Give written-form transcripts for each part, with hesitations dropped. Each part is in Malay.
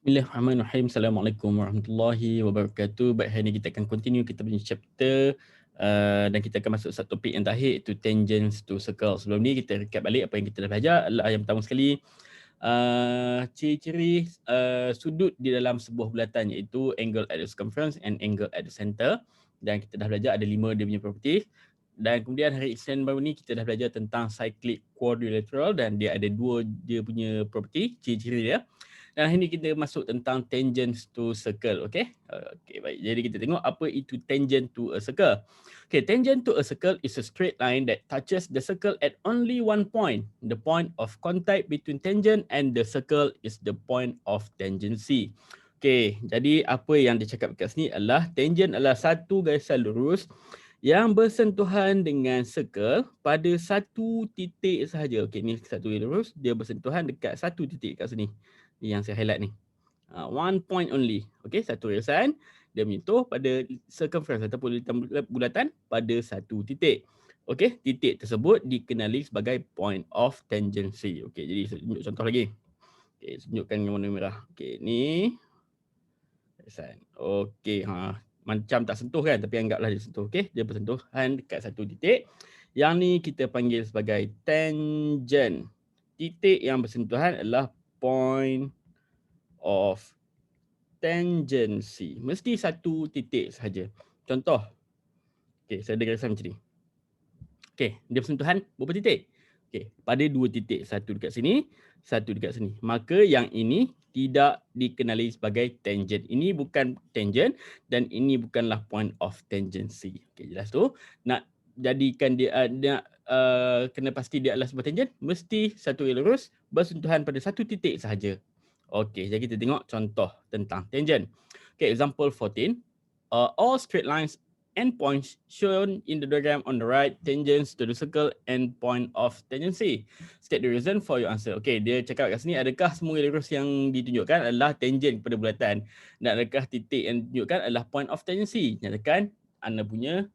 Bismillahirrahmanirrahim. Assalamualaikum warahmatullahi wabarakatuh. Baik, hari ini kita akan continue kita punya chapter dan kita akan masuk satu topik yang terakhir, iaitu tangents to circle. Sebelum ni kita recap balik apa yang kita dah belajar. Adalah yang pertama sekali, ciri-ciri sudut di dalam sebuah bulatan, iaitu angle at the circumference and angle at the center. Dan kita dah belajar ada 5 dia punya property. Dan kemudian hari Isnin baru ni kita dah belajar tentang cyclic quadrilateral dan dia ada 2 dia punya property, ciri-ciri dia. Dan hari ni kita masuk tentang tangents to circle, okay? Okay, baik. Jadi kita tengok apa itu tangent to a circle. Okay, tangent to a circle is a straight line that touches the circle at only one point. The point of contact between tangent and the circle is the point of tangency. Okay, jadi apa yang dia cakap kat sini adalah tangent adalah satu garisan lurus yang bersentuhan dengan circle pada satu titik sahaja. Okay, ni satu garis lurus, dia bersentuhan dekat satu titik kat sini. Yang saya highlight ni. One point only. Okay, satu irisan. Dia menyentuh pada circumference ataupun bulatan pada satu titik. Okay, titik tersebut dikenali sebagai point of tangency. Okay, jadi saya tunjuk contoh lagi. Okay, saya tunjukkan dengan warna merah. Okay, ni irisan. Okay, macam tak sentuh kan, tapi anggaplah dia sentuh. Okay, dia bersentuhan dekat satu titik. Yang ni kita panggil sebagai tangent. Titik yang bersentuhan adalah point of tangency. Mesti satu titik sahaja. Contoh. Okey, saya ada garisan macam ni. Okey, dia bersentuhan berapa titik? Okey, pada 2 titik. Satu dekat sini, satu dekat sini. Maka yang ini tidak dikenali sebagai tangent. Ini bukan tangent dan ini bukanlah point of tangency. Okey, jelas tu. Nak jadikan dia kena pasti dia adalah sebuah tangent, mesti satu garis lurus bersentuhan pada satu titik sahaja. Okey, jadi kita tengok contoh tentang tangent. Okay, example 14. All straight lines and points shown in the diagram on the right tangents to the circle and point of tangency. State the reason for your answer. Okay, dia cakap kat sini, adakah semua garis lurus yang ditunjukkan adalah tangent kepada bulatan? Dan adakah titik yang ditunjukkan adalah point of tangency? Nyatakan anda punya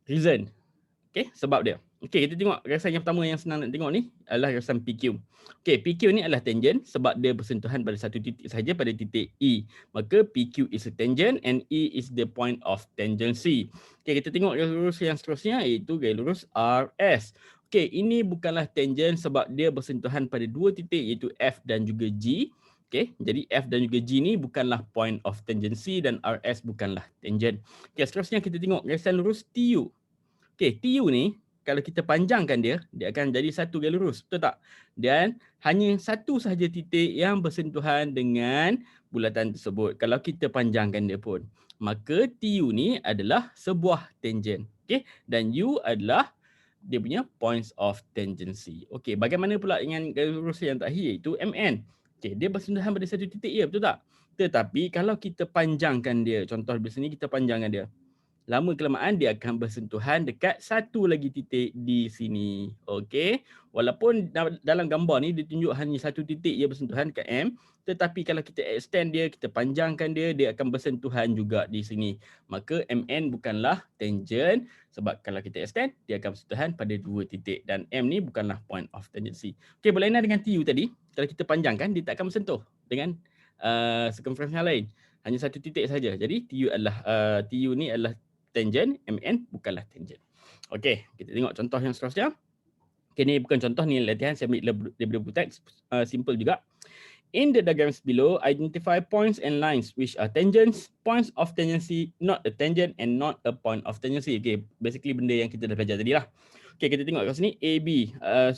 reason. Okay, sebab dia. Okay, kita tengok garisan yang pertama yang senang nak tengok ni adalah garisan PQ. Okay, PQ ni adalah tangent sebab dia bersentuhan pada satu titik sahaja, pada titik E. Maka PQ is a tangent and E is the point of tangency. Okay, kita tengok garis lurus yang seterusnya, iaitu garis lurus RS. Okay, ini bukanlah tangent sebab dia bersentuhan pada 2 titik, iaitu F dan juga G. Okay, jadi F dan juga G ni bukanlah point of tangency dan RS bukanlah tangent. Okay, seterusnya kita tengok garisan lurus TU. Okay, TU ni kalau kita panjangkan dia, dia akan jadi satu garis lurus, betul tak? Dan hanya satu sahaja titik yang bersentuhan dengan bulatan tersebut. Kalau kita panjangkan dia pun, maka TU ni adalah sebuah tangent. Okay, dan U adalah dia punya points of tangency. Okay, bagaimana pula dengan garis lurus yang terakhir, iaitu MN? Okay, dia bersentuhan pada satu titik, ya, betul tak? Tetapi kalau kita panjangkan dia, contoh di sini kita panjangkan dia, lama kelamaan dia akan bersentuhan dekat satu lagi titik di sini. Okey. Walaupun dalam gambar ni ditunjuk hanya satu titik dia bersentuhan dekat M, tetapi kalau kita extend dia, kita panjangkan dia, dia akan bersentuhan juga di sini. Maka MN bukanlah tangent sebab kalau kita extend, dia akan bersentuhan pada 2 titik dan M ni bukanlah point of tangency. Okey, berlainan dengan TU tadi, kalau kita panjangkan dia tak akan bersentuh dengan circumference yang lain. Hanya satu titik saja. Jadi TU ni adalah tangent, MN bukanlah tangent. Okey, kita tengok contoh yang seterusnya. Okay, ni bukan contoh, ni latihan saya ambil daripada buku teks, simple juga. In the diagrams below, identify points and lines which are tangents, points of tangency, not a tangent and not a point of tangency. Okay, basically benda yang kita dah belajar tadi lah. Okay, kita tengok kat sini, AB. A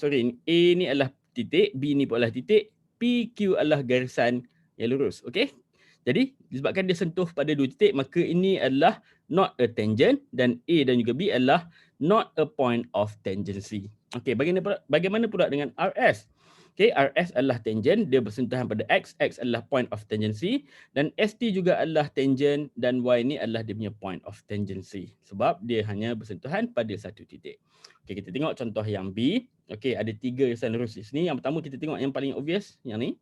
ni adalah titik, B ni pun adalah titik, PQ adalah garisan yang lurus. Okay, jadi disebabkan dia sentuh pada 2 titik, maka ini adalah not a tangent dan A dan juga B adalah not a point of tangency. Okay, bagaimana pula dengan RS? Okay, RS adalah tangent, dia bersentuhan pada X, X adalah point of tangency dan ST juga adalah tangent dan Y ni adalah dia punya point of tangency sebab dia hanya bersentuhan pada satu titik. Okay, kita tengok contoh yang B. Okay, ada 3 garisan lurus di sini. Yang pertama kita tengok yang paling obvious, yang ni.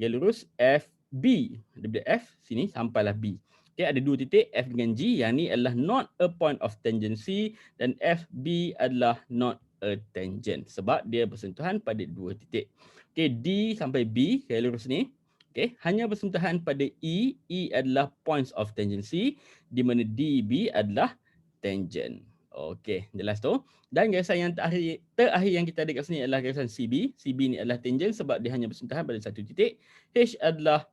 Garis lurus FB. Daripada F sini sampailah B. Okay, ada 2 titik F dengan G, yang ni adalah not a point of tangency dan FB adalah not a tangent sebab dia bersentuhan pada dua titik. Okey, D sampai B garis lurus ni, okey, hanya bersentuhan pada E. E adalah points of tangency di mana DB adalah tangent. Okey, jelas tu. Dan garisan yang terakhir yang kita ada kat sini adalah garisan CB. CB ni adalah tangent sebab dia hanya bersentuhan pada satu titik. H adalah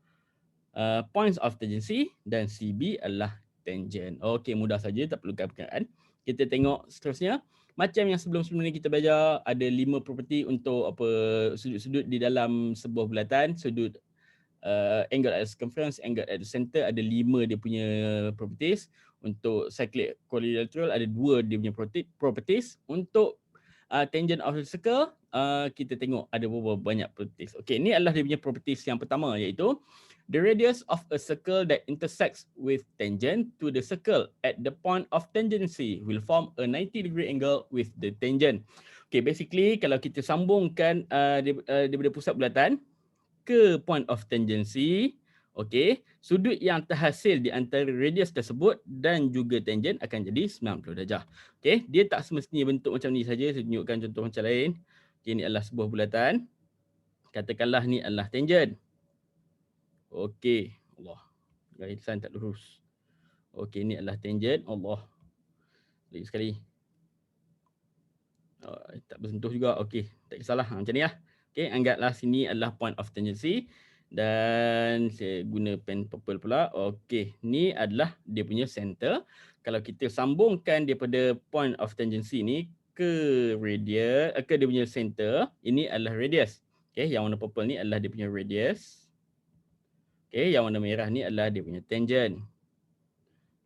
points of tangency dan CB adalah tangent. Okey, mudah saja, tak perlukan perkiraan. Kita tengok seterusnya. Macam yang sebelum-sebelum ni kita belajar, ada 5 property untuk apa sudut-sudut di dalam sebuah bulatan. Sudut angle at circumference, angle at the center, ada 5 dia punya properties. Untuk cyclic quadrilateral ada 2 dia punya properties. Untuk tangent of the circle, kita tengok ada berapa banyak properties. Okey, ni adalah dia punya properties yang pertama, iaitu the radius of a circle that intersects with tangent to the circle at the point of tangency will form a 90-degree angle with the tangent. Okay, basically kalau kita sambungkan daripada pusat bulatan ke point of tangency, okay, sudut yang terhasil di antara radius tersebut dan juga tangent akan jadi 90 darjah. Okay, dia tak semestinya bentuk macam ni saja. Saya tunjukkan contoh macam lain. Okay, ni adalah sebuah bulatan. Katakanlah ni adalah tangent. Okey, Allah. Garisan tak lurus. Okey, ni adalah tangent. Allah. Lagi sekali. Tak bersentuh juga. Okey, tak kisahlah. Macam ni lah. Okey, anggaplah sini adalah point of tangency. Dan saya guna pen purple pula. Okey, ni adalah dia punya center. Kalau kita sambungkan daripada point of tangency ni ke radius, ke dia punya center, ini adalah radius. Okey, yang warna purple ni adalah dia punya radius. Okay, yang warna merah ni adalah dia punya tangent.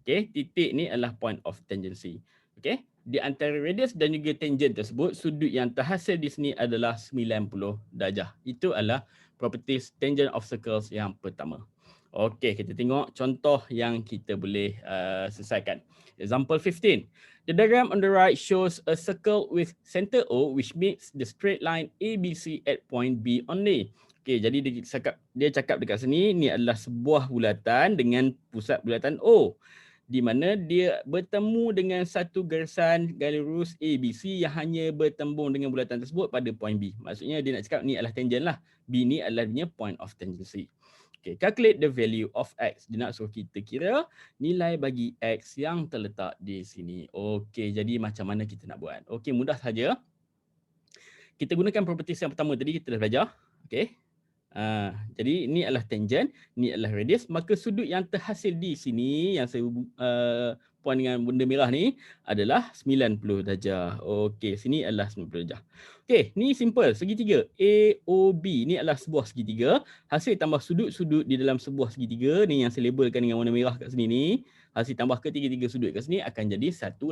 Okay, titik ni adalah point of tangency. Okay, di antara radius dan juga tangent tersebut, sudut yang terhasil di sini adalah 90 darjah. Itu adalah properties tangent of circles yang pertama. Okay, kita tengok contoh yang kita boleh selesaikan. Example 15. The diagram on the right shows a circle with center O which meets the straight line ABC at point B only. Okay, jadi dia cakap dekat sini, ni adalah sebuah bulatan dengan pusat bulatan O, di mana dia bertemu dengan satu garisan garis lurus ABC yang hanya bertembung dengan bulatan tersebut pada point B. Maksudnya dia nak cakap ni adalah tangent lah. B ni adalah punya point of tangency. Okay, calculate the value of X. Dia nak suruh kita kira nilai bagi X yang terletak di sini. Okay, jadi macam mana kita nak buat? Okay, mudah saja. Kita gunakan properties yang pertama tadi kita dah belajar. Okay. Jadi ini adalah tangent, ini adalah radius, maka sudut yang terhasil di sini yang saya point dengan benda merah ni adalah 90 darjah. Okey, sini adalah 90 darjah. Okey, ni simple, segitiga AOB ni adalah sebuah segitiga, hasil tambah sudut-sudut di dalam sebuah segitiga ni yang saya labelkan dengan warna merah kat sini ni, hasil tambah ketiga-tiga sudut kat sini akan jadi 180.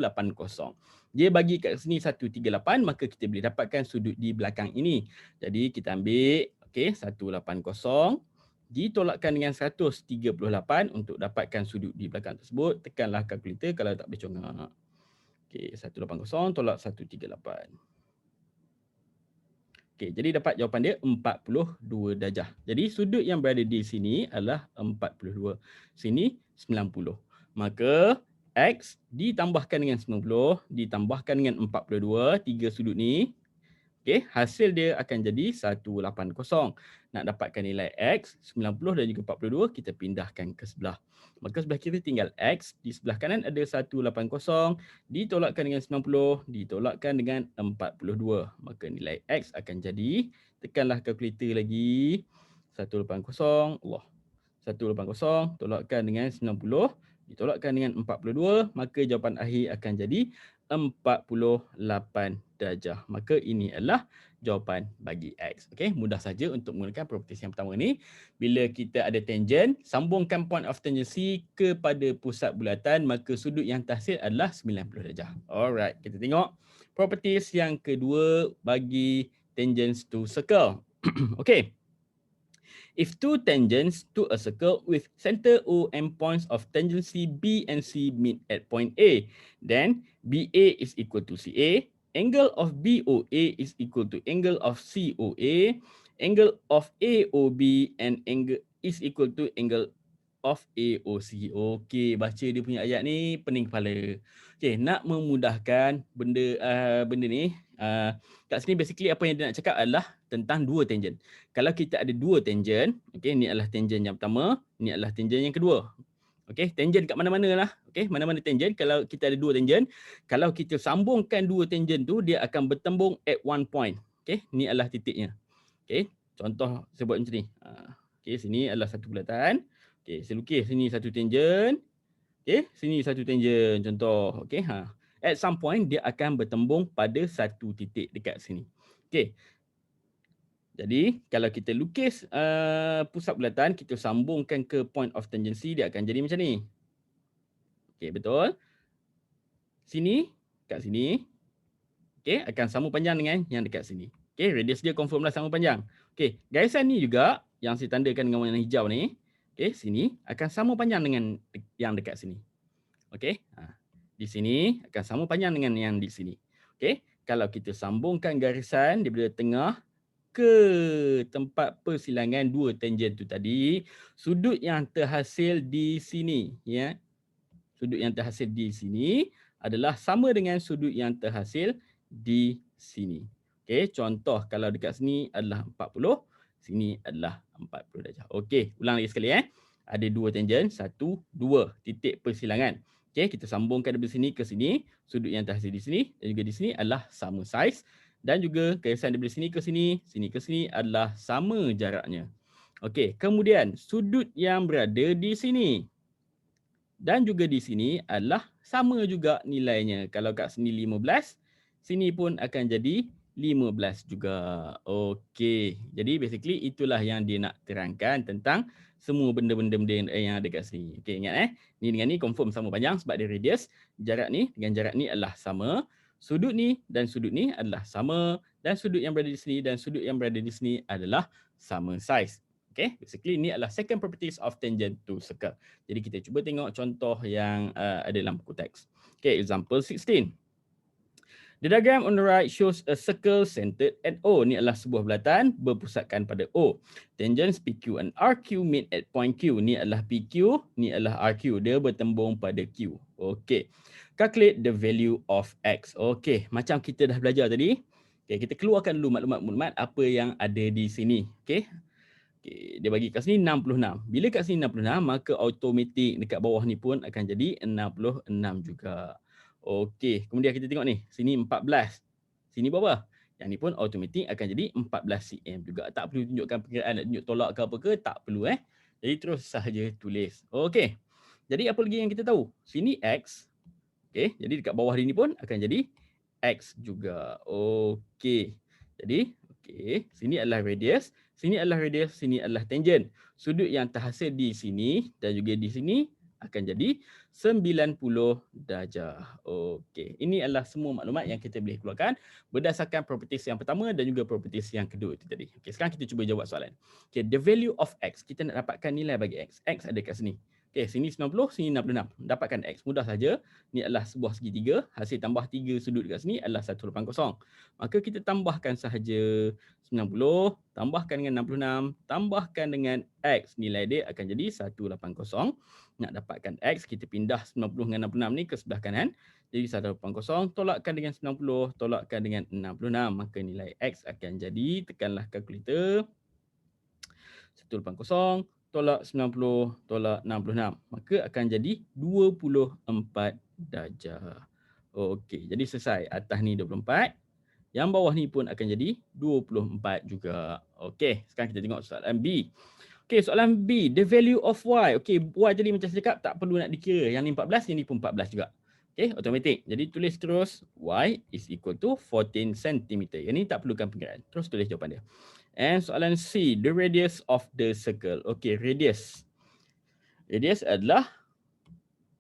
Dia bagi kat sini 138, maka kita boleh dapatkan sudut di belakang ini. Jadi kita ambil okey, 180 ditolakkan dengan 138 untuk dapatkan sudut di belakang tersebut. Tekanlah kalkulator kalau tak boleh congak. Okey, 180 tolak 138. Okey, jadi dapat jawapan dia 42 darjah. Jadi sudut yang berada di sini adalah 42. Sini 90. Maka X ditambahkan dengan 90, ditambahkan dengan 42, tiga sudut ni. Okey, hasil dia akan jadi 180. Nak dapatkan nilai X, 90 dan juga 42, kita pindahkan ke sebelah. Maka sebelah kiri tinggal X, di sebelah kanan ada 180, ditolakkan dengan 90, ditolakkan dengan 42. Maka nilai X akan jadi, tekanlah kalkulator lagi, 180, Allah. 180, tolakkan dengan 90, ditolakkan dengan 42, maka jawapan akhir akan jadi 48 darjah. Maka ini adalah jawapan bagi X. Okey, mudah saja untuk menggunakan properties yang pertama ni. Bila kita ada tangent, sambungkan point of tangency kepada pusat bulatan, maka sudut yang terhasil adalah 90 darjah. Alright, kita tengok properties yang kedua bagi tangents to circle. Okey. If two tangents to a circle with center O and points of tangency B and C meet at point A, then BA is equal to CA, angle of BOA is equal to angle of COA, angle of AOB and angle is equal to angle of AOC. Okey, baca dia punya ayat ni pening kepala. Okey, nak memudahkan benda ni, Kat sini basically apa yang dia nak cakap adalah tentang dua tangent. Kalau kita ada dua tangent, okey, ni adalah tangent yang pertama, ni adalah tangent yang kedua. Okey, tangent kat mana-mana lah. Okey, mana-mana tangent, kalau kita ada dua tangent, kalau kita sambungkan dua tangent tu, dia akan bertembung at one point. Okey, ni adalah titiknya. Okey, contoh saya buat macam ni. Okey, sini adalah satu bulatan. Okey, saya lukis sini satu tangent. Okey, sini satu tangent contoh. Okey, at some point dia akan bertembung pada satu titik dekat sini. Okey. Jadi kalau kita lukis pusat bulatan, kita sambungkan ke point of tangency, dia akan jadi macam ni. Okey, betul. Sini, kat sini. Okey, akan sama panjang dengan yang dekat sini. Okey, radius dia confirm lah sama panjang. Okey, garisan ni juga yang saya tandakan dengan warna hijau ni, okey, sini akan sama panjang dengan yang dekat sini. Okey, di sini akan sama panjang dengan yang di sini. Okey, kalau kita sambungkan garisan daripada tengah ke tempat persilangan dua tangent tu tadi, sudut yang terhasil di sini, ya. Sudut yang terhasil di sini adalah sama dengan sudut yang terhasil di sini. Okey, contoh kalau dekat sini adalah 40, sini adalah 40 darjah. Okey, ulang lagi sekali Ada dua tangent, 1, 2 titik persilangan. Okey, kita sambungkan dari sini ke sini, sudut yang terhasil di sini dan juga di sini adalah sama saiz dan juga garisan dari sini ke sini adalah sama jaraknya. Okey, kemudian sudut yang berada di sini dan juga di sini adalah sama juga nilainya. Kalau kat sini 15, sini pun akan jadi 15 juga. Okey, jadi basically itulah yang dia nak terangkan tentang semua benda-benda yang ada kat sini. Okey, ingat ni dengan ni confirm sama panjang sebab dia radius. Jarak ni dengan jarak ni adalah sama. Sudut ni dan sudut ni adalah sama dan sudut yang berada di sini dan sudut yang berada di sini adalah sama saiz. Okay, basically ni adalah second properties of tangent to circle. Jadi kita cuba tengok contoh yang ada dalam buku teks. Okay, example 16. The diagram on the right shows a circle centered at O. Ni adalah sebuah bulatan berpusatkan pada O. Tangents PQ and RQ meet at point Q. Ni adalah PQ, ni adalah RQ. Dia bertembung pada Q. Okay. Calculate the value of X. Okay, macam kita dah belajar tadi. Okay, kita keluarkan dulu maklumat-maklumat apa yang ada di sini. Okay. Okay, dia bagi kat sini 66. Bila kat sini 66, maka automatik dekat bawah ni pun akan jadi 66 juga. Okey, kemudian kita tengok ni, sini 14. Sini berapa? Yang ni pun automatik akan jadi 14 cm juga. Tak perlu tunjukkan perkiraan, nak tunjuk tolak ke apa ke, tak perlu Jadi terus sahaja tulis. Okey. Jadi apa lagi yang kita tahu? Sini X. Okey, jadi dekat bawah ni pun akan jadi X juga. Okey. Jadi, okey, sini adalah radius, sini adalah radius, sini adalah tangent. Sudut yang terhasil di sini dan juga di sini akan jadi 90 darjah. Okey, ini adalah semua maklumat yang kita boleh keluarkan berdasarkan properties yang pertama dan juga properties yang kedua itu tadi. Okey, sekarang kita cuba jawab soalan. Okey, the value of X, kita nak dapatkan nilai bagi X. X ada kat sini. Okey, sini 90, sini 66. Dapatkan X, mudah saja. Ni adalah sebuah segitiga, hasil tambah 3 sudut dekat sini adalah 180. Maka kita tambahkan sahaja 90, tambahkan dengan 66, tambahkan dengan X. Nilai dia akan jadi 180. Nak dapatkan X, kita pindah 90 dengan 66 ni ke sebelah kanan. Jadi 180, tolakkan dengan 90, tolakkan dengan 66. Maka nilai X akan jadi, tekanlah kalkulator. 180, tolak 90, tolak 66. Maka akan jadi 24 darjah. Okey, jadi selesai. Atas ni 24. Yang bawah ni pun akan jadi 24 juga. Okey, sekarang kita tengok soalan B. Okey, soalan B. The value of Y. Okey, Y jadi macam saya cakap, tak perlu nak dikira. Yang ni 14, yang ni pun 14 juga. Okey, automatik. Jadi tulis terus Y is equal to 14 cm. Yang ni tak perlukan perkiraan. Terus tulis jawapan dia. And soalan C, the radius of the circle. Okey, radius. Radius adalah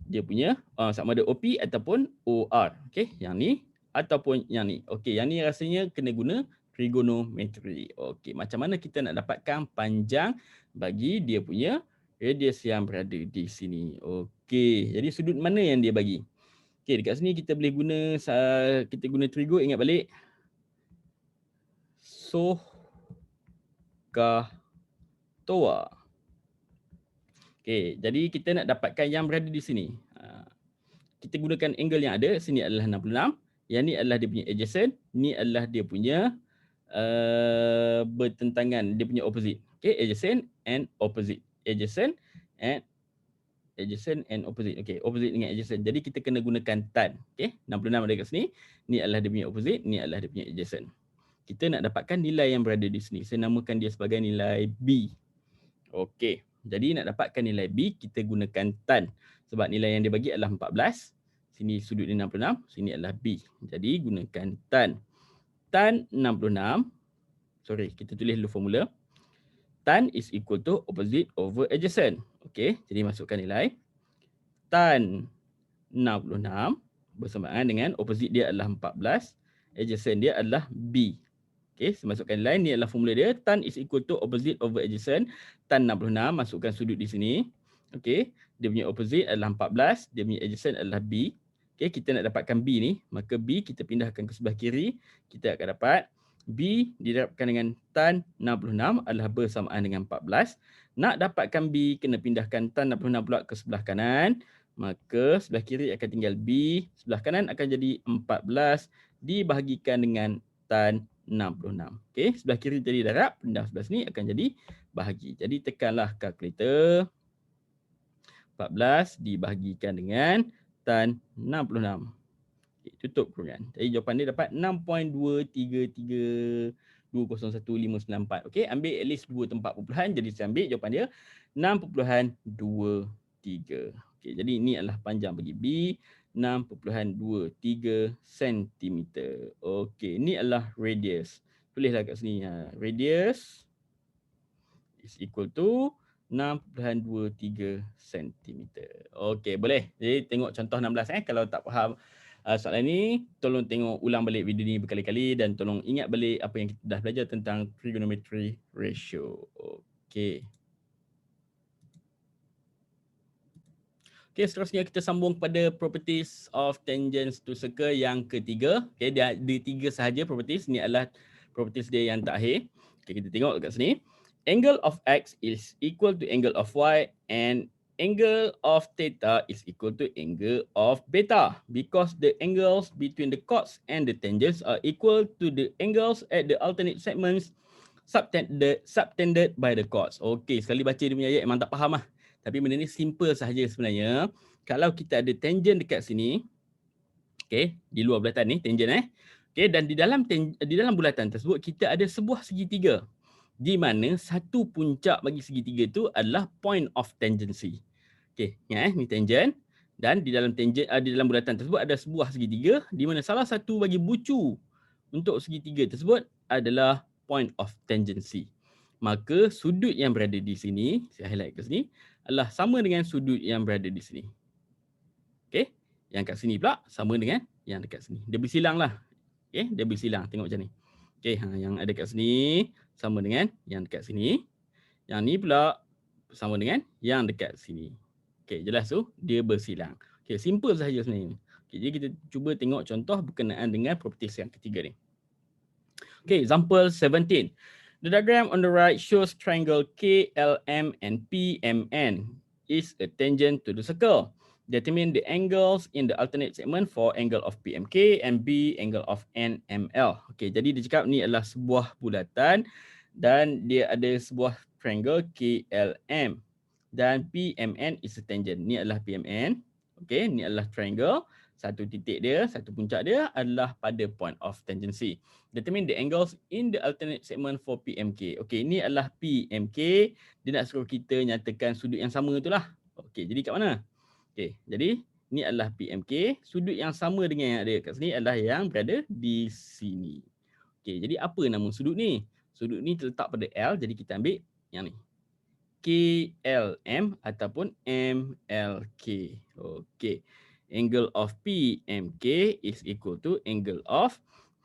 dia punya sama ada OP ataupun OR. Okey, yang ni ataupun yang ni. Okey, yang ni rasanya kena guna trigonometry. Okey, macam mana kita nak dapatkan panjang bagi dia punya radius yang berada di sini. Okey, jadi sudut mana yang dia bagi? Okey, dekat sini kita boleh guna guna trigo, ingat balik. Toa. Okey, jadi kita nak dapatkan yang berada di sini. Kita gunakan angle yang ada, sini adalah 66, Yang ni adalah dia punya adjacent, ni adalah dia punya bertentangan, dia punya opposite. Okay, adjacent and opposite. Adjacent and opposite. Okay, opposite dengan adjacent. Jadi kita kena gunakan tan. Okay, 66 ada kat sini. Ni adalah dia punya opposite, ni adalah dia punya adjacent. Kita nak dapatkan nilai yang berada di sini. Saya namakan dia sebagai nilai B. Okay, jadi nak dapatkan nilai B, kita gunakan tan. Sebab nilai yang dia bagi adalah 14. Sini sudut dia 66, sini adalah B. Jadi gunakan tan. Tan 66, sorry, kita tulis dulu formula. Tan is equal to opposite over adjacent. Okay, jadi masukkan nilai. Tan 66 bersamaan dengan opposite dia adalah 14. Adjacent dia adalah B. Okay, saya masukkan nilai. Ni adalah formula dia. Tan is equal to opposite over adjacent. Tan 66, masukkan sudut di sini. Okay, dia punya opposite adalah 14. Dia punya adjacent adalah B. Okay, kita nak dapatkan B ni. Maka B kita pindahkan ke sebelah kiri. Kita akan dapat B didapatkan dengan tan 66 adalah bersamaan dengan 14. Nak dapatkan B, kena pindahkan tan 66 pula ke sebelah kanan. Maka sebelah kiri akan tinggal B. Sebelah kanan akan jadi 14 dibahagikan dengan tan 66. Okey, sebelah kiri jadi darab, pindah sebelah sini akan jadi bahagi. Jadi tekanlah kalkulator. 14 dibahagikan dengan tan 66. Okay, tutup kurungan. Jadi jawapan dia dapat 6.233201594. Okey, ambil at least 2 tempat perpuluhan. Jadi saya ambil jawapan dia 6.23. Okey, jadi ini adalah panjang bagi B. 6.23 cm. Okey, ini adalah radius. Tulislah kat sini. Radius is equal to 6.23 cm. Okey, boleh. Jadi tengok contoh 16 . Kalau tak faham soalan ni, tolong tengok ulang balik video ni berkali-kali dan tolong ingat balik apa yang kita dah belajar tentang trigonometry ratio. Okey. Okay, seterusnya kita sambung kepada properties of tangents to circle yang ketiga. Okay, dia ada 3 sahaja properties. Ini adalah properties dia yang terakhir. Okay, kita tengok kat sini. Angle of X is equal to angle of Y and angle of theta is equal to angle of beta because the angles between the chords and the tangents are equal to the angles at the alternate segments subtended by the chords. Okay, sekali baca dia punya ayat memang tak faham lah. Tapi benda ni simple sahaja sebenarnya. Kalau kita ada tangent dekat sini, okay, di luar bulatan ni, tangent okay, dan di dalam bulatan tersebut, kita ada sebuah segitiga. Di mana satu puncak bagi segitiga itu adalah point of tangency. Okay, ingat ni tangent. Dan di dalam bulatan tersebut ada sebuah segitiga, di mana salah satu bagi bucu untuk segitiga tersebut adalah point of tangency. Maka sudut yang berada di sini, saya highlight ke sini, adalah sama dengan sudut yang berada di sini. Okey, yang kat sini pula sama dengan yang dekat sini. Dia bersilang lah. Okey, dia bersilang. Tengok macam ni. Okey, yang ada kat sini sama dengan yang dekat sini. Yang ni pula sama dengan yang dekat sini. Okey, jelas tu dia bersilang. Okey, simple sahaja sebenarnya. Okey, jadi kita cuba tengok contoh berkenaan dengan properties yang ketiga ni. Okay, example 17. The diagram on the right shows triangle KLM and PMN is a tangent to the circle. Determine the angles in the alternate segment for angle of PMK and B angle of NML. Okay, jadi dia cakap ni adalah sebuah bulatan dan dia ada sebuah triangle KLM dan PMN is a tangent. Ni adalah PMN. Okay, ni adalah triangle. Satu titik dia, satu puncak dia adalah pada point of tangency. Determine the angles in the alternate segment for PMK. Okey, ini adalah PMK. Dia nak suruh kita nyatakan sudut yang sama itulah. Okey, jadi kat mana? Okey, jadi ini adalah PMK. Sudut yang sama dengan yang ada kat sini adalah yang berada di sini. Okey, jadi apa nama sudut ni? Sudut ni terletak pada L, jadi kita ambil yang ni. KLM ataupun MLK. Okey. Angle of PMK is equal to angle of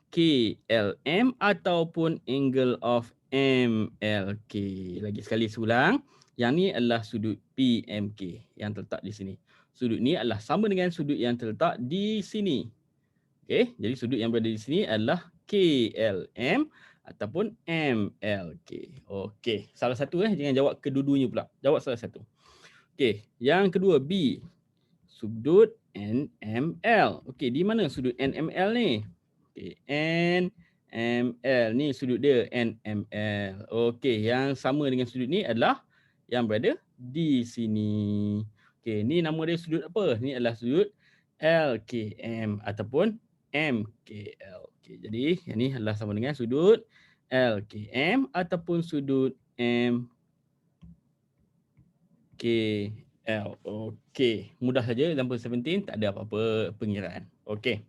KLM ataupun angle of MLK. Lagi sekali ulang, yang ni adalah sudut PMK yang terletak di sini. Sudut ni adalah sama dengan sudut yang terletak di sini. Okey, jadi sudut yang berada di sini adalah KLM ataupun MLK. Okey, salah satu jangan jawab kedua-duanya pula. Jawab salah satu. Okey, yang kedua B. sudut NML. Okey, di mana sudut NML ni? Okey, NML ni sudut dia NML. Okey, yang sama dengan sudut ni adalah yang berada di sini. Okey, ni nama dia sudut apa? Ni adalah sudut LKM ataupun MKL. Okey, jadi yang ni adalah sama dengan sudut LKM ataupun sudut MKL. Okey, mudah saja example 17, tak ada apa-apa pengiraan. Okey.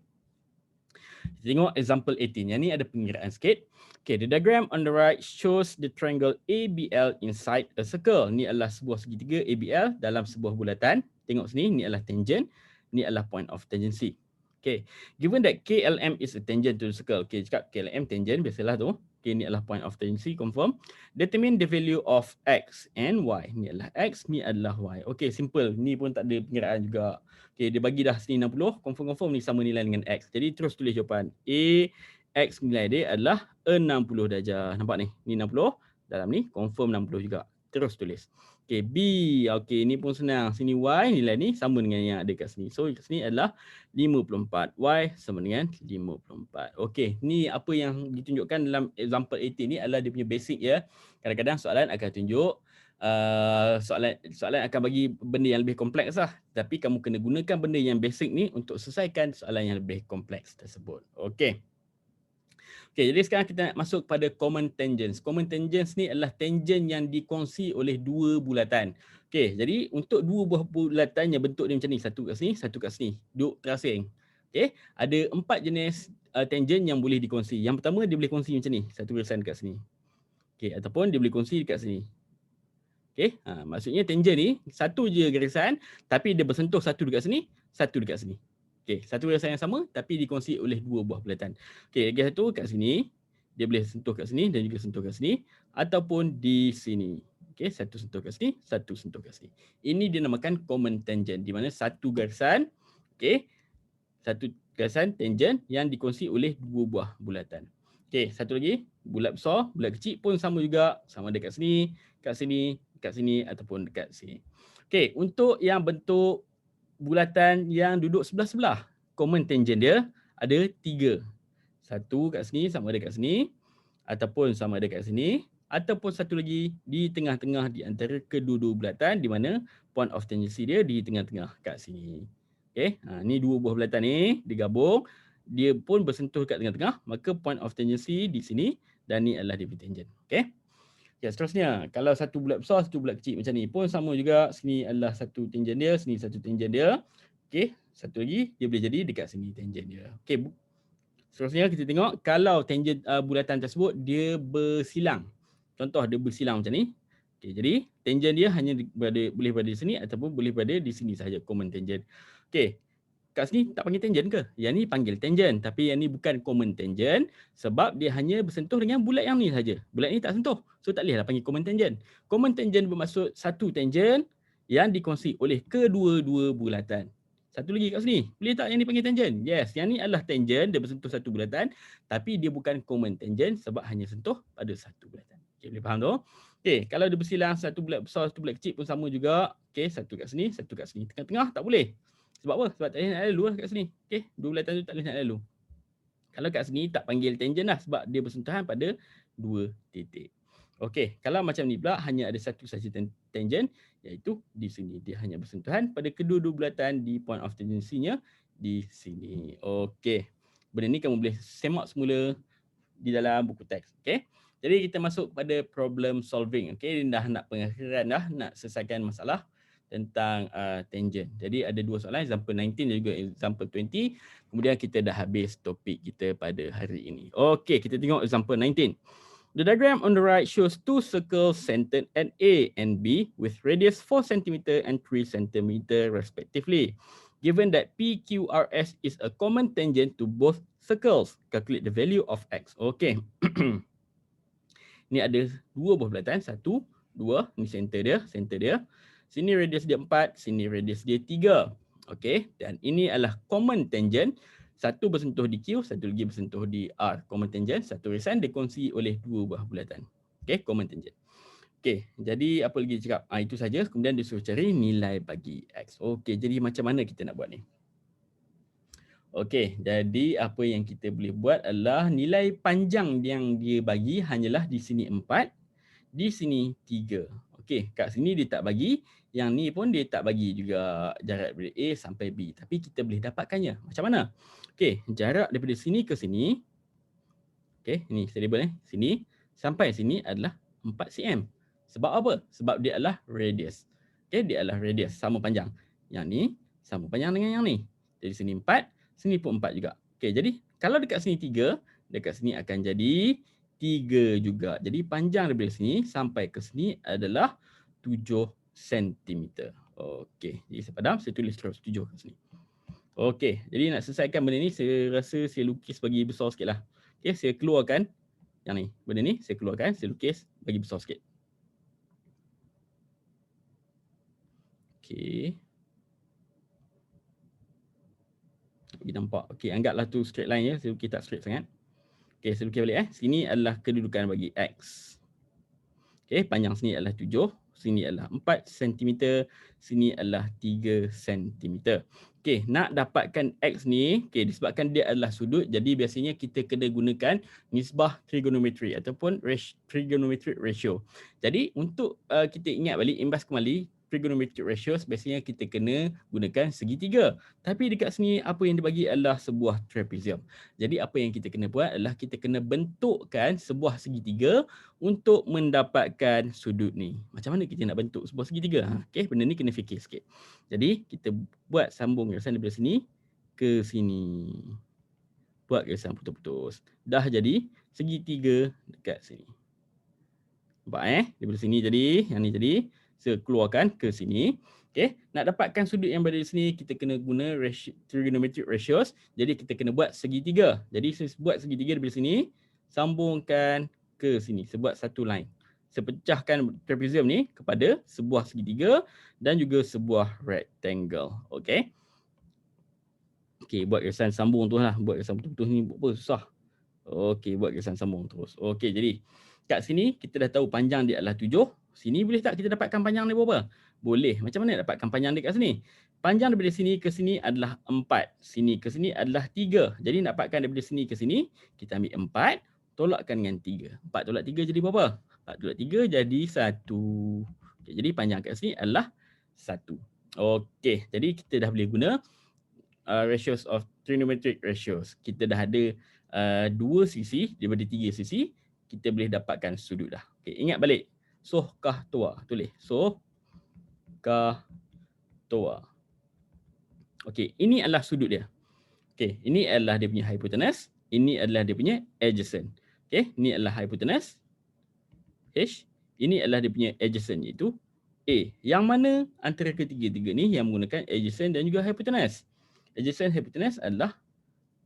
Tengok example 18. Yang ni ada pengiraan sikit. Okay, the diagram on the right shows the triangle ABL inside a circle. Ni adalah sebuah segitiga ABL dalam sebuah bulatan. Tengok sini, ni adalah tangent. Ni adalah point of tangency. Okay, given that KLM is a tangent to the circle. Okay, cakap KLM tangent, biasalah tu. Okay, ni adalah point of tangency, confirm. Determine the value of X and Y. Ni adalah X, ni adalah Y. Okay, simple. Ni pun tak ada pengiraan juga. Okay, dia bagi dah sini 60, confirm ni sama nilai dengan X. Jadi terus tulis jawapan. A, X nilai dia adalah 60 darjah. Nampak ni? Ni 60, dalam ni confirm 60 juga. Terus tulis. Okay, B. Okay, ni pun senang. Sini Y nilai ni sama dengan yang ada kat sini. So kat sini adalah 54. Y sama dengan 54. Okay, ni apa yang ditunjukkan dalam example 18 ni adalah dia punya basic ya. Kadang-kadang soalan akan tunjuk soalan akan bagi benda yang lebih kompleks lah. Tapi kamu kena gunakan benda yang basic ni untuk selesaikan soalan yang lebih kompleks tersebut. Okay. Okay, jadi sekarang kita nak masuk pada common tangents. Common tangents ni adalah tangent yang dikongsi oleh dua bulatan. Okay, jadi untuk dua buah bulatan yang bentuk dia macam ni. Satu kat sini, satu kat sini. Duduk terasing. Okay, ada 4 jenis tangent yang boleh dikongsi. Yang pertama dia boleh kongsi macam ni. Satu garisan dekat sini. Okay, ataupun dia boleh kongsi dekat sini. Okay, maksudnya tangent ni satu je garisan tapi dia bersentuh satu dekat sini, satu dekat sini. Okay, satu garisan yang sama tapi dikongsi oleh dua buah bulatan. Okay, lagi satu kat sini, dia boleh sentuh kat sini dan juga sentuh kat sini ataupun di sini. Okay, satu sentuh kat sini, satu sentuh kat sini. Ini dinamakan common tangent di mana satu garisan, okay, satu garisan tangent yang dikongsi oleh dua buah bulatan. Okay, satu lagi, bulat besar, bulat kecil pun sama juga, sama dekat sini, kat sini, kat sini ataupun dekat sini. Okay, untuk yang bentuk bulatan yang duduk sebelah-sebelah, common tangent dia ada 3. Satu kat sini sama ada kat sini, ataupun sama ada kat sini, ataupun satu lagi di tengah-tengah di antara kedua-dua bulatan di mana point of tangency dia di tengah-tengah kat sini. Okay, ni dua buah bulatan ni digabung, dia pun bersentuh kat tengah-tengah, maka point of tangency di sini dan ni adalah dia punya tangent. Okay. Ya, seterusnya, kalau satu bulat besar, satu bulat kecil macam ni pun sama juga. Sini adalah satu tangent dia, sini satu tangent dia. Okey, satu lagi dia boleh jadi dekat sini tangent dia. Okey, seterusnya kita tengok kalau tangent bulatan tersebut dia bersilang. Contoh dia bersilang macam ni. Okey, jadi tangent dia hanya boleh berada di sini ataupun boleh berada di sini sahaja, common tangent. Okey, kat sini tak panggil tangent ke? Yang ni panggil tangent, tapi yang ni bukan common tangent sebab dia hanya bersentuh dengan bulat yang ni saja. Bulat ni tak sentuh. So tak bolehlah panggil common tangent. Common tangent bermaksud satu tangent yang dikongsi oleh kedua-dua bulatan. Satu lagi kat sini. Boleh tak yang ni panggil tangent? Yes, yang ni adalah tangent, dia bersentuh satu bulatan, tapi dia bukan common tangent sebab hanya sentuh pada satu bulatan. Okay, boleh faham tu? Okay, kalau dia bersilang satu bulat besar, satu bulat kecil pun sama juga. Okay, satu kat sini, satu kat sini. Tengah-tengah tak boleh. Sebab apa? Sebab tak boleh nak lalu lah kat sini. Okay, dua bulatan tu tak boleh nak lalu. Kalau kat sini tak panggil tangent lah sebab dia bersentuhan pada dua titik. Okey, kalau macam ni pula hanya ada satu sahaja tangent iaitu di sini. Dia hanya bersentuhan pada kedua-dua bulatan di point of tangency-nya di sini. Okey. Benda ni kamu boleh semak semula di dalam buku teks. Okey. Jadi kita masuk pada problem solving. Okey, dah nak pengakhiran dah, nak selesaikan masalah tentang tangent. Jadi ada dua soalan, example 19 dan juga example 20. Kemudian kita dah habis topik kita pada hari ini. Okey, kita tengok example 19. The diagram on the right shows two circles centered at A and B with radius 4 cm and 3 cm respectively. Given that PQRS is a common tangent to both circles, calculate the value of X. Okey. Ni ada dua buah bulatan, 1, 2, ni center dia. Sini radius dia 4, sini radius dia 3. Okey, dan ini adalah common tangent. Satu bersentuh di Q, satu lagi bersentuh di R. Common tangent, satu garisan dikongsi oleh dua buah bulatan. Okey, common tangent. Okey, jadi apa lagi dia cakap? Itu saja. Kemudian dia suruh cari nilai bagi X. Okey, jadi macam mana kita nak buat ni? Okey, jadi apa yang kita boleh buat adalah nilai panjang yang dia bagi hanyalah di sini 4, di sini 3. Okey, kat sini dia tak bagi, yang ni pun dia tak bagi juga jarak daripada A sampai B. Tapi kita boleh dapatkannya. Macam mana? Okey, jarak daripada sini ke sini, okey, ni saya label sini sampai sini adalah 4 cm. Sebab apa? Sebab dia adalah radius. Okey, dia adalah radius, sama panjang. Yang ni sama panjang dengan yang ni. Jadi sini 4, sini pun 4 juga. Okey, jadi kalau dekat sini 3, dekat sini akan jadi 3 juga. Jadi panjang daripada sini sampai ke sini adalah 7 cm. Okey, jadi saya padam, saya tulis terus 7 kat sini. Okey, jadi nak selesaikan benda ni, saya rasa saya lukis bagi besar sikit lah. Okey, saya keluarkan yang ni. Benda ni saya keluarkan, saya lukis bagi besar sikit. Okey. Bagi nampak. Okey, anggaplah tu straight line ya. Saya lukis tak straight sangat. Okey, saya lukis balik Sini adalah kedudukan bagi X. Okey, panjang sini adalah 7. Sini adalah 4 cm. Sini adalah 3 cm. Okey, nak dapatkan X ni, okey, disebabkan dia adalah sudut, jadi biasanya kita kena gunakan nisbah trigonometri ataupun trigonometric ratio. Jadi untuk kita ingat balik, imbas kembali, trigonometric ratio biasanya kita kena gunakan segitiga. Tapi dekat sini apa yang dibagi adalah sebuah trapezium. Jadi apa yang kita kena buat adalah kita kena bentukkan sebuah segitiga untuk mendapatkan sudut ni. Macam mana kita nak bentuk sebuah segitiga? Okey, benda ni kena fikir sikit. Jadi kita buat sambung garisan daripada sini ke sini. Buat garisan putus-putus. Dah jadi segitiga dekat sini. Nampak daripada sini jadi, yang ni jadi. Saya keluarkan ke sini. Okey, nak dapatkan sudut yang berada di sini, kita kena guna trigonometric ratios. Jadi kita kena buat segitiga. Jadi saya buat segitiga daripada sini, sambungkan ke sini. Saya buat satu line. Saya pecahkan trapezium ni kepada sebuah segitiga dan juga sebuah rectangle. Okey. Okey, buat garisan sambung tu lah. Buat garisan putus-putus ni buat apa? Susah. Okey, buat garisan sambung terus. Okey, jadi kat sini kita dah tahu panjang dia adalah 7. Sini boleh tak kita dapatkan panjang dia berapa? Boleh. Macam mana dapatkan panjang dia kat sini? Panjang daripada sini ke sini adalah 4. Sini ke sini adalah 3. Jadi nak dapatkan daripada sini ke sini, kita ambil 4, tolakkan dengan 3. 4 tolak 3 jadi berapa? 4 tolak 3 jadi 1. Okay, jadi panjang kat sini adalah 1. Okey, jadi kita dah boleh guna ratios of trigonometric ratios. Kita dah ada 2 sisi daripada 3 sisi, kita boleh dapatkan sudut dah. Okay, ingat balik. Soh kah toa. Tulis. Soh kah toa. Okey, ini adalah sudut dia. Okey, ini adalah dia punya hypotenuse. Ini adalah dia punya adjacent. Okey, ini adalah hypotenuse H. Ini adalah dia punya adjacent iaitu A. Yang mana antara ketiga-tiga ni yang menggunakan adjacent dan juga hypotenuse. Adjacent hypotenuse adalah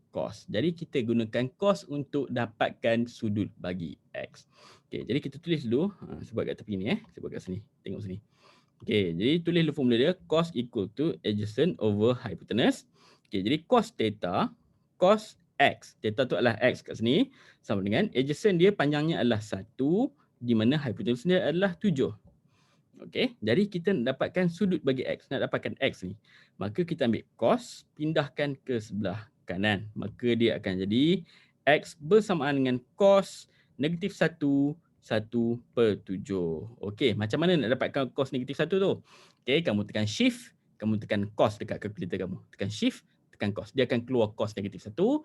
cos. Jadi kita gunakan cos untuk dapatkan sudut bagi X. Okey, jadi kita tulis dulu. Sebab kat tepi ni Sebab kat sini. Tengok sini. Okey, jadi tulis dulu formula dia. Cos equal to adjacent over hypotenuse. Okey, jadi cos theta, cos X. Theta tu adalah X kat sini. Sama dengan adjacent dia panjangnya adalah 1. Di mana hypotenuse dia adalah 7. Okey, jadi kita nak dapatkan sudut bagi X. Nak dapatkan X ni. Maka kita ambil cos, pindahkan ke sebelah kanan. Maka dia akan jadi X bersamaan dengan cos negatif 1, 1/7. Okey, macam mana nak dapatkan cos negatif 1 tu? Okey, kamu tekan shift, kamu tekan cos dekat kalkulator kamu. Tekan shift, tekan cos. Dia akan keluar cos negatif 1.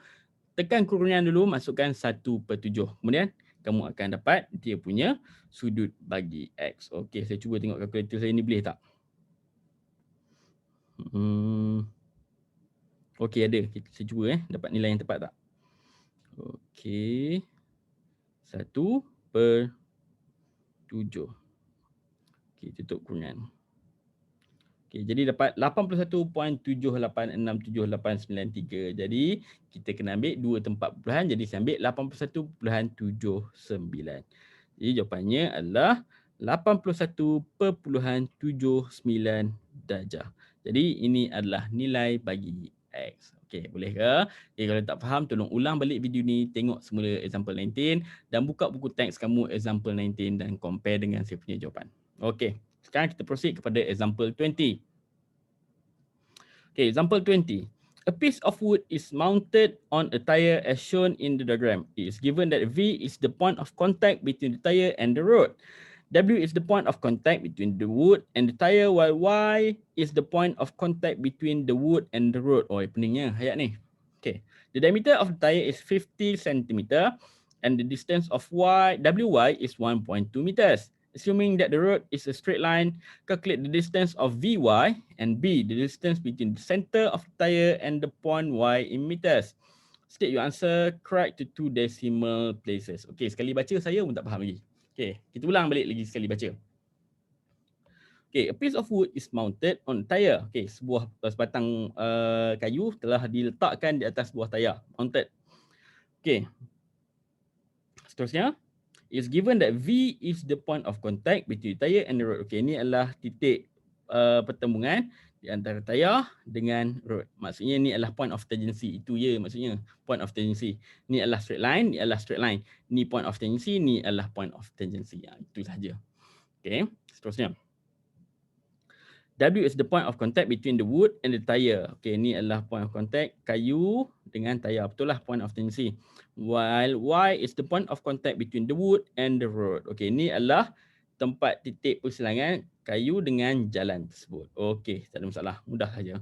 Tekan kurungan dulu, masukkan 1/7. Kemudian kamu akan dapat dia punya sudut bagi X. Okey, saya cuba tengok kalkulator saya ni boleh tak? Okey, ada. Saya cuba dapat nilai yang tepat tak? Okey. 1/7. Okey, tutup kurungan. Okey, jadi dapat 81.786789. Jadi kita kena ambil 2 tempat perpuluhan, jadi saya ambil 81.79. Jadi jawapannya adalah 81.79 darjah. Jadi ini adalah nilai bagi X. Okey, boleh ke? Okay, kalau tak faham, tolong ulang balik video ni, tengok semula example 19 dan buka buku teks kamu example 19 dan compare dengan saya punya jawapan. Okey, sekarang kita proceed kepada example 20. Okay, example 20. A piece of wood is mounted on a tire as shown in the diagram. It is given that V is the point of contact between the tire and the road. W is the point of contact between the wood and the tire, while Y is the point of contact between the wood and the road. Oh, peningnya ayat ni. Okay. The diameter of the tire is 50 cm and the distance of WY is 1.2 meters. Assuming that the road is a straight line, calculate the distance of VY and B, the distance between the center of the tire and the point Y in meters. State your answer correct to 2 decimal places. Okay, sekali baca saya pun tak faham lagi. Okay, kita ulang balik lagi sekali baca. Okay, a piece of wood is mounted on tire. Okay, sebuah sebatang kayu telah diletakkan di atas sebuah tayar. Mounted. Okay. Seterusnya, it's given that V is the point of contact between tire and the road. Okay, ini adalah titik pertemuan di antara tayar dengan road. Maksudnya ni adalah point of tangency. Itu je maksudnya, point of tangency. Ni adalah straight line, ni adalah straight line. Ni point of tangency, ni adalah point of tangency. Itu sahaja. Okay, seterusnya. W is the point of contact between the wood and the tire. Okay, ni adalah point of contact kayu dengan tayar. Betul lah, point of tangency. While Y is the point of contact between the wood and the road. Okay, ni adalah tempat titik persilangan kayu dengan jalan tersebut. Okay, tak ada masalah. Mudah saja.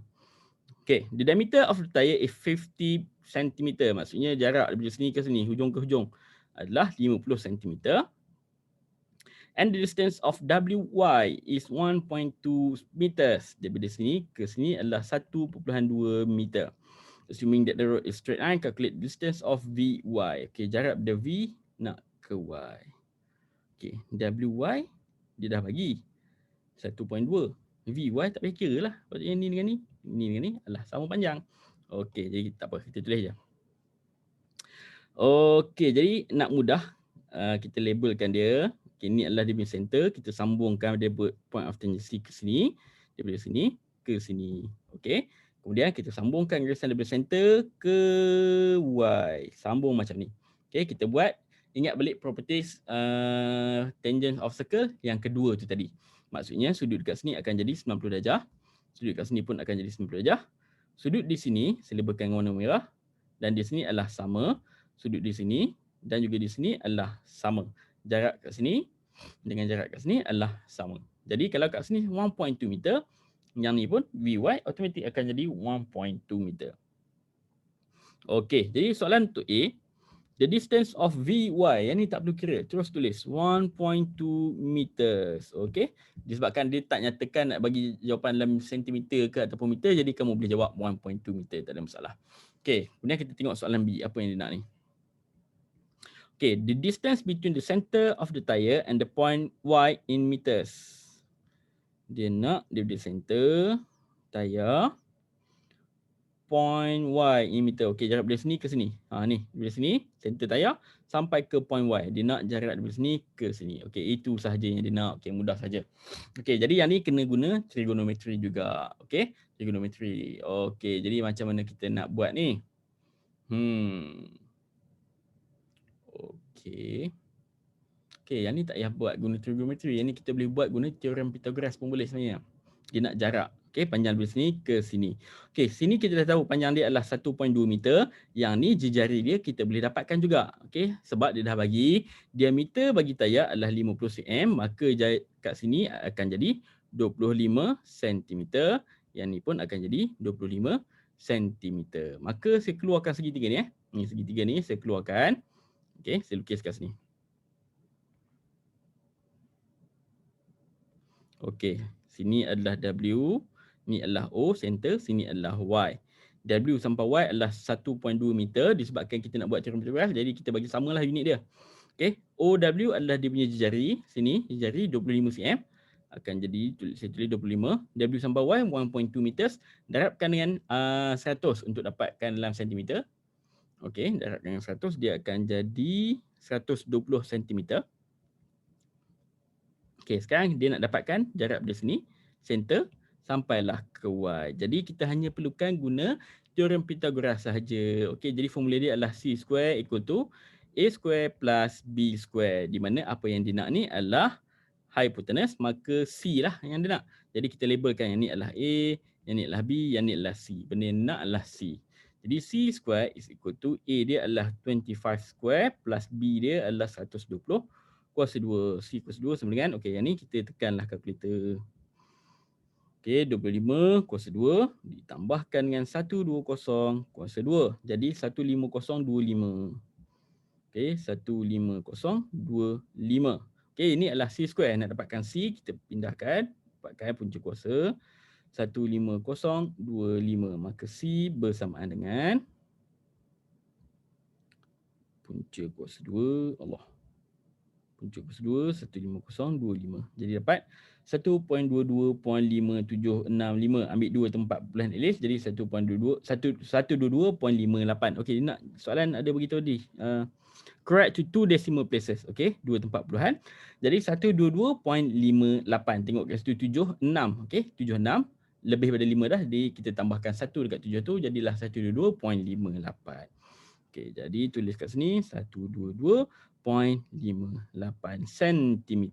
Okay, the diameter of the tire is 50 cm. Maksudnya jarak daripada sini ke sini, hujung ke hujung adalah 50 cm. And the distance of WY is 1.2 meters. Daripada sini ke sini adalah 1.2 meter. Assuming that the road is straight line, calculate distance of VY. Okay, jarak dari V nak ke Y. Okay, WY dia dah bagi 1.2. VY tak payah kira lah. Maksudnya ni dengan ni adalah sama panjang. Okay, jadi tak apa, kita tulis je. Okay, jadi nak mudah kita labelkan dia. Okay, ini adalah dia punya center. Kita sambungkan dia point of tangency ke sini. Daripada sini ke sini. Okay. Kemudian kita sambungkan garisan daripada center ke Y. Sambung macam ni. Okay, kita buat. Ingat balik properties tangent of circle yang kedua tu tadi. Maksudnya sudut dekat sini akan jadi 90 darjah. Sudut dekat sini pun akan jadi 90 darjah. Sudut di sini, saya labelkan warna merah. Dan di sini adalah sama. Sudut di sini dan juga di sini adalah sama. Jarak kat sini dengan jarak kat sini adalah sama. Jadi kalau kat sini 1.2 meter, yang ni pun VY automatik akan jadi 1.2 meter. Okey, jadi soalan untuk A, the distance of VY, yang ni tak perlu kira, terus tulis 1.2 meters. Okey, disebabkan dia tak nyatakan nak bagi jawapan dalam sentimeter ke ataupun meter, jadi kamu boleh jawab 1.2 meter, tak ada masalah. Okey, kemudian kita tengok soalan B, apa yang dia nak ni. Okay, the distance between the center of the tire and the point Y in meters. Dia nak dari center tayar point Y in meter. Okay, jarak dari sini ke sini. Ni dari sini center tayar sampai ke point Y. Dia nak jarak dari sini ke sini. Okay, itu sahaja yang dia nak. Okay, mudah saja. Okay, jadi yang ni kena guna trigonometry juga. Okay, trigonometry. Okay, jadi macam mana kita nak buat ni? Okay. Okay, yang ni tak payah buat guna trigonometry. Yang ni kita boleh buat guna teorem Pythagoras pun boleh sebenarnya. Dia nak jarak. Okay, panjang dari sini ke sini. Okay, sini kita dah tahu panjang dia adalah 1.2 meter. Yang ni jejari dia kita boleh dapatkan juga. Okay, sebab dia dah bagi diameter bagi tayar adalah 50 cm. Maka kat sini akan jadi 25 cm. Yang ni pun akan jadi 25 cm. Maka saya keluarkan segitiga ni. Ni segitiga ni saya keluarkan. Okay, saya lukis kat sini. Okay, sini adalah W, ni adalah O, center, sini adalah Y. W sampai Y adalah 1.2 meter disebabkan kita nak buat teorem Pythagoras, jadi kita bagi samalah unit dia. Okay, OW adalah dia punya jejari, sini jejari 25 cm. Akan jadi, saya tulis 25. W sampai Y 1.2 meters. Darabkan dengan 100 untuk dapatkan dalam sentimeter. Okay, darabkan dengan 100, dia akan jadi 120 cm. Okay, sekarang dia nak dapatkan jarak dari sini, center, sampailah ke Y. Jadi kita hanya perlukan guna teorem Pythagoras sahaja. Okey, jadi formula dia adalah C square equal to A square plus B square. Di mana apa yang dia nak ni adalah hypotenuse, maka C lah yang dia nak. Jadi kita labelkan yang ni adalah A, yang ni adalah B, yang ni adalah C. Benda yang nak adalah C. Jadi C square is equal to A dia adalah 25 square plus B dia adalah 120 kuasa 2. C kuasa 2 sama dengan, okey yang ni kita tekanlah kalkulator. Okey, 25 kuasa 2 ditambahkan dengan 120 kuasa 2. Jadi 15025. Okey, 15025. Okey, ini adalah C square. Nak dapatkan C, kita pindahkan, dapatkan punca kuasa 15025. Maka C bersamaan dengan punca kuasa 2, Allah. Punca kuasa 2, 15025. Jadi dapat 1.22.5765. Ambil 2 tempat puluhan at least. Jadi 122.58. Okey, nak soalan ada beritahu di. Correct to 2 decimal places. Okey, 2 tempat puluhan. Jadi 122.58. Tengok kat situ 76. Okey, 76. Lebih pada 5 dah. Jadi kita tambahkan 1 dekat 7 tu. Jadilah 122.58. Okey, jadi tulis kat sini 122.58 cm.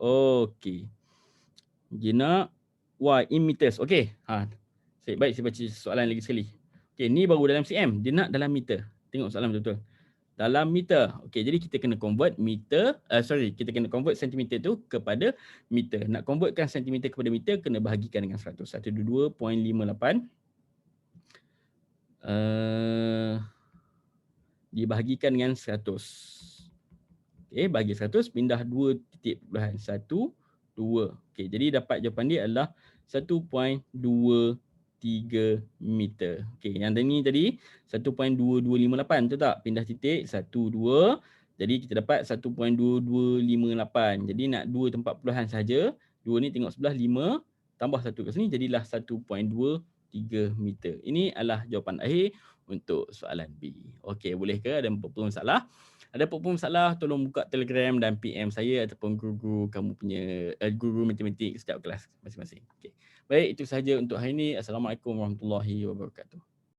Okey. Gina Y in meters. Okey. Baik, saya baca soalan lagi sekali. Okey, ni baru dalam cm. Dia nak dalam meter. Tengok soalan betul-betul. Dalam meter. Okey, jadi kita kena convert meter, kita kena convert sentimeter tu kepada meter. Nak convertkan sentimeter kepada meter, kena bahagikan dengan 100. 122.58 dibahagikan dengan 100. Okey, bagi 100, pindah 2 titik puluhan. 1, 2. Okey, jadi dapat jawapan dia adalah 1.23 meter. Okey, yang ini tadi 1.2258 tu tak? Pindah titik 1, 2. Jadi kita dapat 1.2258. Jadi nak 2 tempat puluhan saja. 2 ni tengok sebelah 5 tambah 1 kat sini jadilah 1.23 meter. Ini adalah jawapan akhir untuk soalan B. Okey, boleh ke ada apa-apa masalah? Ada apa-apa masalah, tolong buka Telegram dan PM saya ataupun guru-guru kamu punya guru matematik setiap kelas masing-masing. Okey. Baik, itu sahaja untuk hari ini. Assalamualaikum warahmatullahi wabarakatuh.